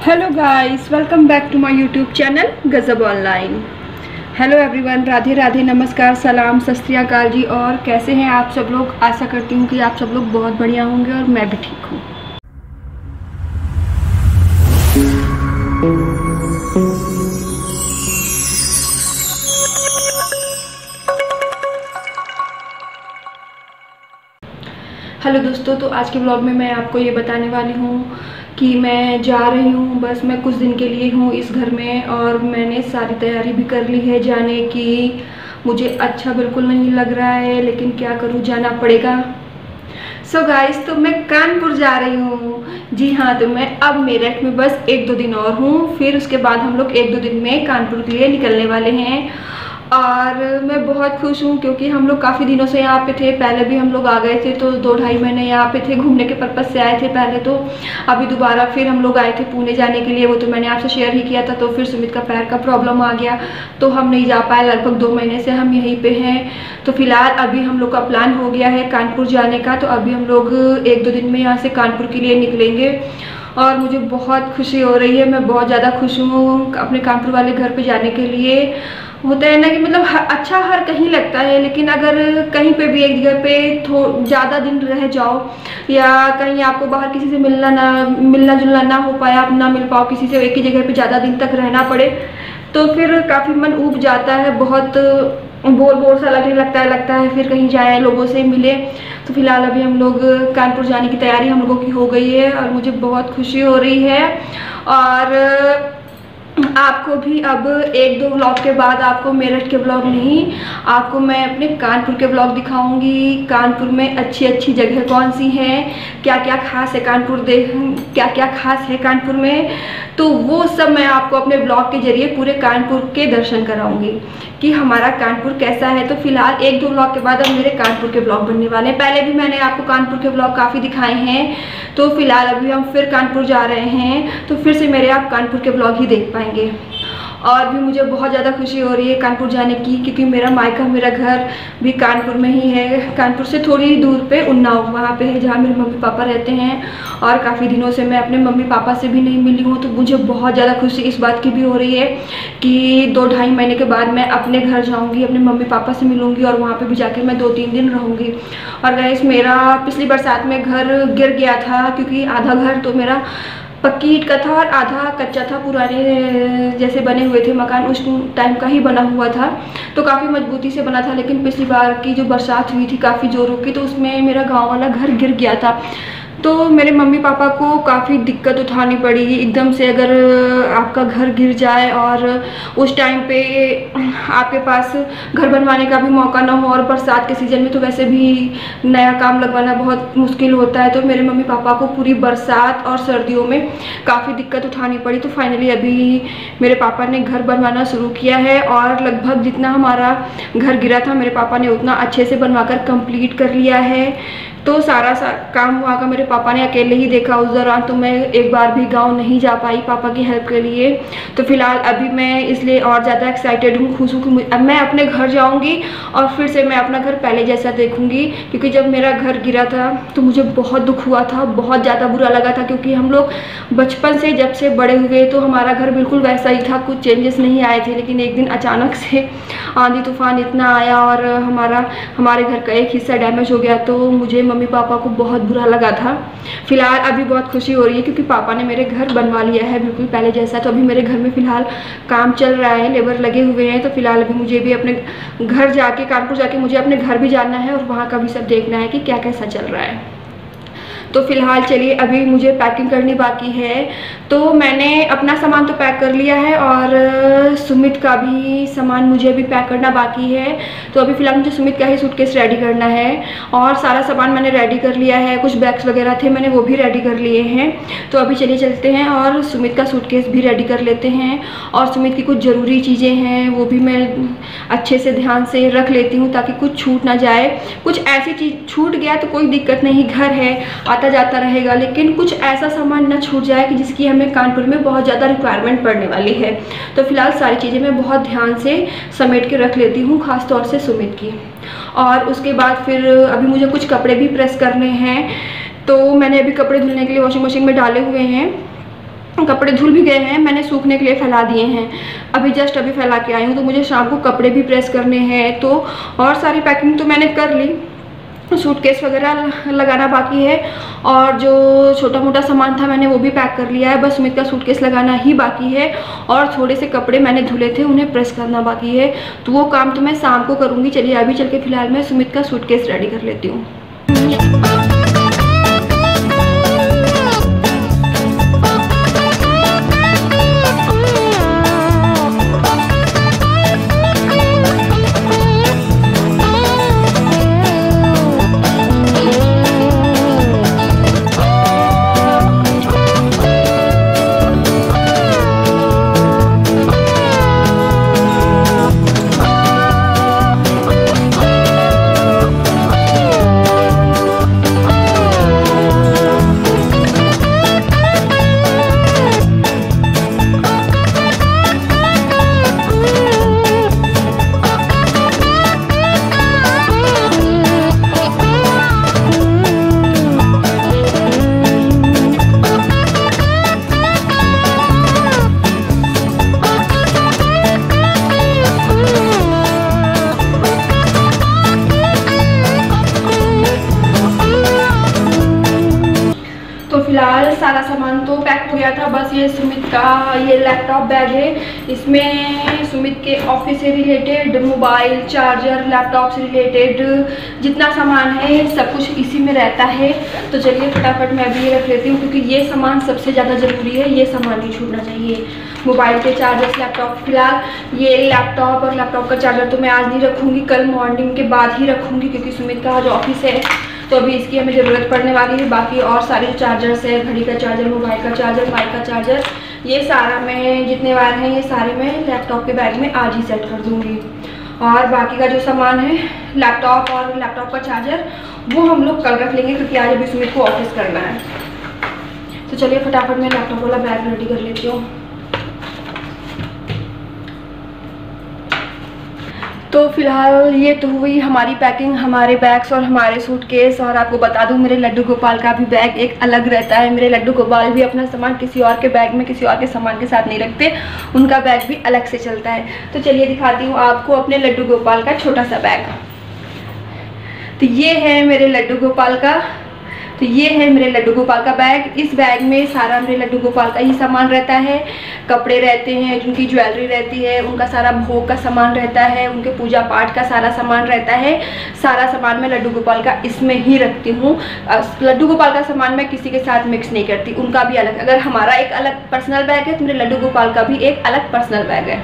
Hello guys, welcome back to my YouTube channel Gajab online. Hello everyone, Radhe Radhe, नमस्कार, सलाम, सत श्री अकाल जी। और कैसे हैं आप सब लोग? आशा करती हूँ कि आप सब लोग बहुत बढ़िया होंगे और मैं भी ठीक हूँ। हेलो दोस्तों, तो आज के ब्लॉग में मैं आपको ये बताने वाली हूँ कि मैं जा रही हूँ। बस मैं कुछ दिन के लिए हूँ इस घर में और मैंने सारी तैयारी भी कर ली है जाने की। मुझे अच्छा बिल्कुल नहीं लग रहा है, लेकिन क्या करूँ, जाना पड़ेगा। सो गाइस, तो मैं कानपुर जा रही हूँ। जी हाँ, तो मैं अब मेरठ में बस 1-2 दिन और हूँ, फिर उसके बाद हम लोग 1-2 दिन में कानपुर के लिए निकलने वाले हैं। और मैं बहुत खुश हूँ क्योंकि हम लोग काफ़ी दिनों से यहाँ पे थे। पहले भी हम लोग आ गए थे, तो 2-2.5 महीने यहाँ पे थे, घूमने के पर्पज़ से आए थे पहले तो। अभी दोबारा फिर हम लोग आए थे पुणे जाने के लिए, वो तो मैंने आपसे शेयर ही किया था। तो फिर सुमित का पैर का प्रॉब्लम आ गया तो हम नहीं जा पाए। लगभग 2 महीने से हम यहीं पे हैं। तो फिलहाल अभी हम लोग का प्लान हो गया है कानपुर जाने का। तो अभी हम लोग 1-2 दिन में यहाँ से कानपुर के लिए निकलेंगे और मुझे बहुत खुशी हो रही है। मैं बहुत ज़्यादा खुश हूँ अपने कानपुर वाले घर पे जाने के लिए। होता है ना कि मतलब अच्छा हर कहीं लगता है, लेकिन अगर कहीं पे भी एक जगह पे ज़्यादा दिन रह जाओ या कहीं आपको बाहर किसी से मिलना जुलना ना हो पाया, आप ना मिल पाओ किसी से, एक ही जगह पे ज़्यादा दिन तक रहना पड़े, तो फिर काफ़ी मन ऊब जाता है, बहुत बोर सा लगता है फिर कहीं जाए, लोगों से मिले। तो फिलहाल अभी हम लोग कानपुर जाने की तैयारी हम लोगों की हो गई है और मुझे बहुत खुशी हो रही है। और आपको भी अब 1-2 व्लॉग के बाद आपको मेरठ के व्लॉग नहीं, आपको मैं अपने कानपुर के व्लॉग दिखाऊंगी। कानपुर में अच्छी अच्छी जगह कौन सी हैं, क्या क्या खास है क्या क्या खास है कानपुर में, तो वो सब मैं आपको अपने व्लॉग के जरिए पूरे कानपुर के दर्शन कराऊंगी कि हमारा कानपुर कैसा है। तो फिलहाल 1-2 व्लॉग के बाद अब मेरे कानपुर के व्लॉग बनने वाले हैं। पहले भी मैंने आपको कानपुर के व्लॉग काफ़ी दिखाए हैं, तो फिलहाल अभी हम फिर कानपुर जा रहे हैं, तो फिर से मेरे आप कानपुर के व्लॉग ही देख पाएंगे। और भी मुझे बहुत ज़्यादा खुशी हो रही है कानपुर जाने की, क्योंकि मेरा घर भी कानपुर में ही है। कानपुर से थोड़ी दूर पे उन्नाव वहाँ पे है जहाँ मेरे मम्मी पापा रहते हैं। और काफ़ी दिनों से मैं अपने मम्मी पापा से भी नहीं मिली हूँ, तो मुझे बहुत ज़्यादा खुशी इस बात की भी हो रही है कि 2-2.5 महीने के बाद मैं अपने घर जाऊँगी, अपने मम्मी पापा से मिलूँगी और वहाँ पर भी जाके मैं 2-3 दिन रहूँगी। और गाइस, मेरा पिछली बरसात में घर गिर गया था, क्योंकि आधा घर तो मेरा पक्की ईंट का था और आधा कच्चा था। पुराने जैसे बने हुए थे मकान, उस टाइम का ही बना हुआ था, तो काफ़ी मजबूती से बना था। लेकिन पिछली बार की जो बरसात हुई थी काफ़ी ज़ोरों की, तो उसमें मेरा गांव वाला घर गिर गया था। तो मेरे मम्मी पापा को काफ़ी दिक्कत उठानी पड़ी एकदम से। अगर आपका घर गिर जाए और उस टाइम पे आपके पास घर बनवाने का भी मौका ना हो, और बरसात के सीज़न में तो वैसे भी नया काम लगवाना बहुत मुश्किल होता है, तो मेरे मम्मी पापा को पूरी बरसात और सर्दियों में काफ़ी दिक्कत उठानी पड़ी। तो फाइनली अभी मेरे पापा ने घर बनवाना शुरू किया है और लगभग जितना हमारा घर गिरा था मेरे पापा ने उतना अच्छे से बनवाकर कंप्लीट कर लिया है। तो सारा काम वहाँ का मेरे पापा ने अकेले ही देखा उस दौरान। तो मैं एक बार भी गांव नहीं जा पाई पापा की हेल्प के लिए। तो फिलहाल अभी मैं इसलिए और ज़्यादा एक्साइटेड हूँ, खुश हूँ कि अब मैं अपने घर जाऊँगी और फिर से मैं अपना घर पहले जैसा देखूँगी। क्योंकि जब मेरा घर गिरा था तो मुझे बहुत दुख हुआ था, बहुत ज़्यादा बुरा लगा था, क्योंकि हम लोग बचपन से जब से बड़े हुए तो हमारा घर बिल्कुल वैसा ही था, कुछ चेंजेस नहीं आए थे। लेकिन एक दिन अचानक से आंधी तूफान इतना आया और हमारे घर का एक हिस्सा डैमेज हो गया, तो मुझे मम्मी पापा को बहुत बुरा लगा था। फिलहाल अभी बहुत खुशी हो रही है क्योंकि पापा ने मेरे घर बनवा लिया है बिल्कुल पहले जैसा। तो अभी मेरे घर में फिलहाल काम चल रहा है, लेबर लगे हुए हैं। तो फिलहाल अभी मुझे भी अपने घर जाके, कानपुर जाके मुझे अपने घर भी जाना है और वहाँ का भी सब देखना है कि क्या कैसा चल रहा है। तो फिलहाल चलिए, अभी मुझे पैकिंग करनी बाकी है। तो मैंने अपना सामान तो पैक कर लिया है और सुमित का भी सामान मुझे अभी पैक करना बाकी है। तो अभी फ़िलहाल मुझे सुमित का ही सूटकेस रेडी करना है और सारा सामान मैंने रेडी कर लिया है। कुछ बैग्स वगैरह थे मैंने वो भी रेडी कर लिए हैं। तो अभी चलिए चलते हैं और सुमित का सूटकेस भी रेडी कर लेते हैं। और सुमित की कुछ ज़रूरी चीज़ें हैं वो भी मैं अच्छे से ध्यान से रख लेती हूँ ताकि कुछ छूट ना जाए। कुछ ऐसी चीज़ छूट गया तो कोई दिक्कत नहीं, घर है आता जाता रहेगा, लेकिन कुछ ऐसा सामान ना छूट जाए कि जिसकी हमें कानपुर में बहुत ज़्यादा रिक्वायरमेंट पड़ने वाली है। तो फिलहाल सारी चीज़ें मैं बहुत ध्यान से समेट के रख लेती हूँ, खास तौर से सुमित की। और उसके बाद फिर अभी मुझे कुछ कपड़े भी प्रेस करने हैं, तो मैंने अभी कपड़े धुलने के लिए वॉशिंग मशीन में डाले हुए हैं। कपड़े धुल भी गए हैं, मैंने सूखने के लिए फैला दिए हैं। अभी फैला के आई हूँ, तो मुझे शाम को कपड़े भी प्रेस करने हैं। तो और सारी पैकिंग तो मैंने कर ली, सूटकेस वगैरह लगाना बाकी है और जो छोटा मोटा सामान था मैंने वो भी पैक कर लिया है। बस सुमित का सूटकेस लगाना ही बाकी है और थोड़े से कपड़े मैंने धुले थे, उन्हें प्रेस करना बाकी है। तो वो काम तो मैं शाम को करूँगी। चलिए अभी चल के फिलहाल मैं सुमित का सूटकेस रेडी कर लेती हूँ। फिलहाल सारा सामान तो पैक हो गया था। बस ये सुमित का ये लैपटॉप बैग है, इसमें सुमित के ऑफिस से रिलेटेड मोबाइल, चार्जर, लैपटॉप से रिलेटेड जितना सामान है सब कुछ इसी में रहता है। तो चलिए फटाफट मैं अभी ये रख लेती हूँ, क्योंकि ये सामान सबसे ज़्यादा ज़रूरी है, ये सामान नहीं छूटना चाहिए। मोबाइल के चार्जर, लैपटॉप, फिलहाल ये लैपटॉप और लैपटॉप का चार्जर तो मैं आज नहीं रखूँगी, कल मॉर्निंग के बाद ही रखूँगी, क्योंकि सुमित का जो ऑफिस है तो अभी इसकी हमें ज़रूरत पड़ने वाली है। बाकी और सारे जो चार्जर्स है, घड़ी का चार्जर, मोबाइल का चार्जर, माइक का चार्जर, ये सारा मैं जितने वायर हैं ये सारे मैं लैपटॉप के बैग में आज ही सेट कर दूँगी। और बाकी का जो सामान है लैपटॉप और लैपटॉप का चार्जर वो हम लोग कल रख लेंगे, क्योंकि आज अभी सुमित को ऑफिस करना है। तो चलिए फटाफट मैं लैपटॉप वाला बैग रेडी कर लेती हूँ। तो फिलहाल ये तो हुई हमारी पैकिंग, हमारे बैग्स और हमारे सूटकेस। और आपको बता दूं मेरे लड्डू गोपाल का भी बैग एक अलग रहता है। मेरे लड्डू गोपाल भी अपना सामान किसी और के बैग में, किसी और के सामान के साथ नहीं रखते, उनका बैग भी अलग से चलता है। तो चलिए दिखाती हूँ आपको अपने लड्डू गोपाल का छोटा सा बैग। तो ये है मेरे लड्डू गोपाल का बैग। इस बैग में सारा मेरे लड्डू गोपाल का ही सामान रहता है। कपड़े रहते हैं, उनकी ज्वेलरी रहती है, उनका सारा भोग का सामान रहता है, उनके पूजा पाठ का सारा सामान रहता है। सारा सामान मैं लड्डू गोपाल का इसमें ही रखती हूँ। लड्डू गोपाल का सामान मैं किसी के साथ मिक्स नहीं करती, उनका भी अलग। अगर हमारा एक अलग पर्सनल बैग है तो मेरे लड्डू गोपाल का भी एक अलग पर्सनल बैग है।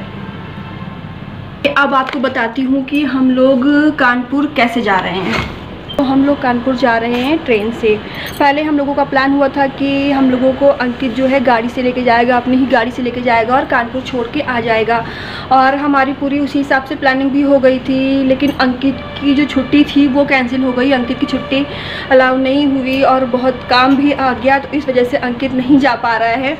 अब आपको बताती हूँ कि हम लोग कानपुर कैसे जा रहे हैं। तो हम लोग कानपुर जा रहे हैं ट्रेन से। पहले हम लोगों का प्लान हुआ था कि हम लोगों को अंकित जो है गाड़ी से लेके जाएगा, अपनी ही गाड़ी से लेके जाएगा और कानपुर छोड़ के आ जाएगा। और हमारी पूरी उसी हिसाब से प्लानिंग भी हो गई थी, लेकिन अंकित की जो छुट्टी थी वो कैंसिल हो गई। अंकित की छुट्टी अलाउ नहीं हुई और बहुत काम भी आ गया, तो इस वजह से अंकित नहीं जा पा रहा है।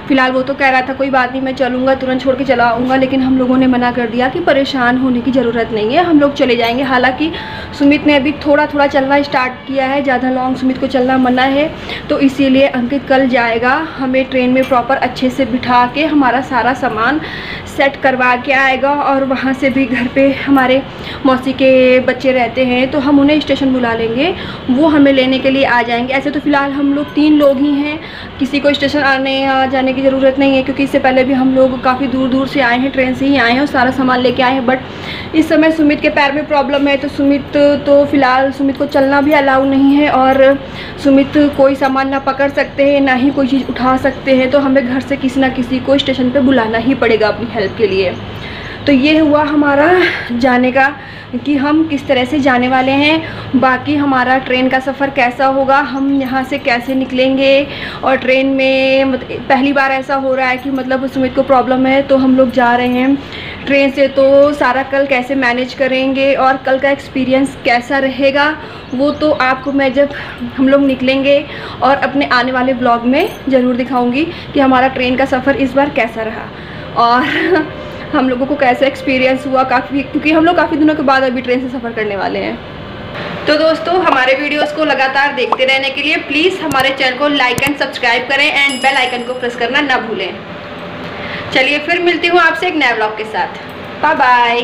फिलहाल वो तो कह रहा था कोई बात नहीं, मैं चलूँगा, तुरंत छोड़ के चला आऊँगा, लेकिन हम लोगों ने मना कर दिया कि परेशान होने की ज़रूरत नहीं है, हम लोग चले जाएंगे। हालांकि सुमित ने अभी थोड़ा थोड़ा चलना स्टार्ट किया है, ज़्यादा लॉन्ग सुमित को चलना मना है, तो इसीलिए अंकित कल जाएगा। हमें ट्रेन में प्रॉपर अच्छे से बिठा के हमारा सारा सामान सेट करवा के आएगा। और वहाँ से भी घर पे हमारे मौसी के बच्चे रहते हैं, तो हम उन्हें स्टेशन बुला लेंगे, वो हमें लेने के लिए आ जाएंगे। ऐसे तो फ़िलहाल हम लोग 3 लोग ही हैं, किसी को स्टेशन आने या जाने की ज़रूरत नहीं है, क्योंकि इससे पहले भी हम लोग काफ़ी दूर दूर से आए हैं, ट्रेन से ही आए हैं और सारा सामान लेके आए हैं। बट इस समय सुमित के पैर में प्रॉब्लम है, तो फ़िलहाल सुमित को चलना भी अलाउ नहीं है और सुमित कोई सामान ना पकड़ सकते हैं, ना ही कोई चीज़ उठा सकते हैं, तो हमें घर से किसी ना किसी को स्टेशन पे बुलाना ही पड़ेगा अपनी हेल्प के लिए। तो ये हुआ हमारा जाने का कि हम किस तरह से जाने वाले हैं। बाकी हमारा ट्रेन का सफ़र कैसा होगा, हम यहाँ से कैसे निकलेंगे, और ट्रेन में पहली बार ऐसा हो रहा है कि मतलब सुमित को प्रॉब्लम है तो हम लोग जा रहे हैं ट्रेन से, तो सारा कल कैसे मैनेज करेंगे और कल का एक्सपीरियंस कैसा रहेगा वो तो आपको मैं जब हम लोग निकलेंगे और अपने आने वाले ब्लॉग में ज़रूर दिखाऊंगी कि हमारा ट्रेन का सफ़र इस बार कैसा रहा और हम लोगों को कैसा एक्सपीरियंस हुआ, क्योंकि हम लोग काफ़ी दिनों के बाद अभी ट्रेन से सफ़र करने वाले हैं। तो दोस्तों हमारे वीडियोस को लगातार देखते रहने के लिए प्लीज़ हमारे चैनल को लाइक एंड सब्सक्राइब करें एंड बेल आइकन को प्रेस करना ना भूलें। चलिए फिर मिलती हूँ आपसे एक नए व्लॉग के साथ। Bye bye.